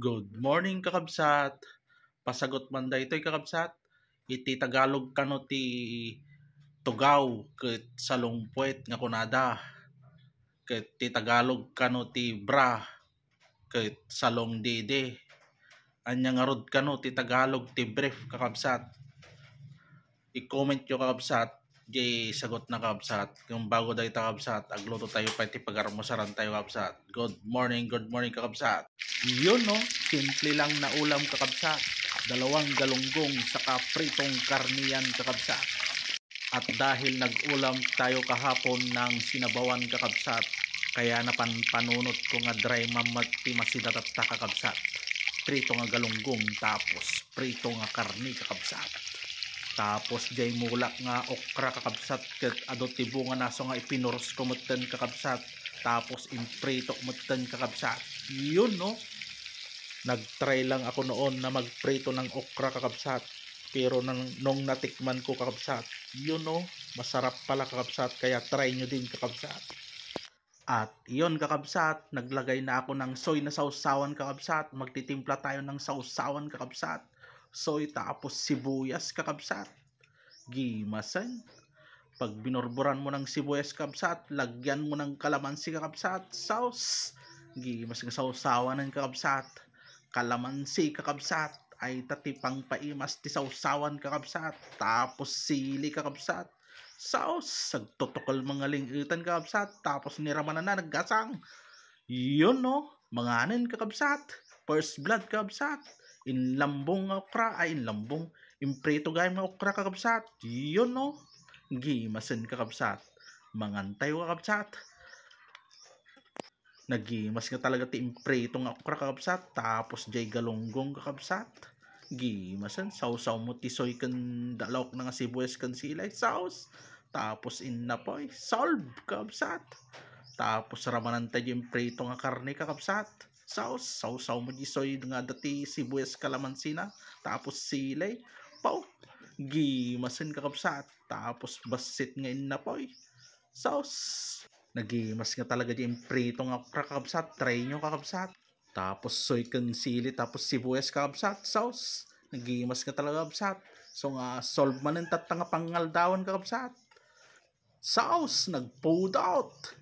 Good morning kakabsat. Pasagot man daytoy kakabsat. Iti Tagalog kano ti tugaw ket salungpuet nga kunada. Ket ti Tagalog kano ti bra ket salong dede. Anya nga rod kano ti Tagalog ti brief kakabsat. I-comment yo kakabsat. Di sagot na kakabsat. Kung bago dahi kakabsat, agluto tayo pa iti pagarmosaran tayo kakabsat. Good morning kakabsat. Yun no, simple lang na ulam kakabsat. Dalawang galunggong saka pritong karniyan kakabsat. At dahil nag-ulam tayo kahapon ng sinabawan kakabsat, kaya napanpanunot ko nga dry mamati masidat at kakabsat. Prito nga galunggong tapos prito nga karni kakabsat. Tapos jay mulak nga okra kakabsat ket adot ti bunga naso nga ipinuros ko metten kakabsat. Tapos imprito metten kakabsat. Yun no. Nagtry lang ako noon na magprito ng okra kakabsat. Pero nung natikman ko kakabsat, yun no, masarap pala kakabsat, kaya try nyo din kakabsat. At yun kakabsat, naglagay na ako ng soy na sausawan kakabsat. Magtitimpla tayo ng sausawan kakabsat. Soy tapos sibuyas kakabsat. Gimasan. Pag binorboran mo ng sibuyas kakabsat, lagyan mo ng kalamansi kakabsat. Sauce. Gimas nga sausawan ng kakabsat. Kalamansi kakabsat. Ay tatipang paimas ti sausawan kakabsat. Tapos sili kakabsat. Sauce. Sagtotokol mga lingitan kakabsat. Tapos niraman na naggasang. Yun no. Manganin kakabsat. First blood kakabsat. Inlambong okra ay inlambong imprito gayam nga okra kakabsat. Yun no. Gimasen kakabsat. Mangantay kakabsat. Nagimas nga talaga ti imprito nga okra kakabsat. Tapos jay galunggong kakabsat. Gimasen sausaw mo ti soy ken dalawak na nga sibuyas ken silay sauce. Tapos innapoy solve kakabsat. Tapos ramanan tayo imprito nga karne kakabsat. Sausaw mo di soy nga dati sibuyas kalamansi na. Tapos silay. Pau. Gimasin kakabsat. Tapos basit nga inapoy. Sauce. Nagimas nga talaga di imprito nga kakabsat. Try nyo kakabsat. Tapos soy ken sili. Tapos sibuyas kakabsat. Sauce. Nagimas nga talaga kakabsat. So nga solve man ang tatanga pangaldawan kakabsat. Sauce. Nag-food out.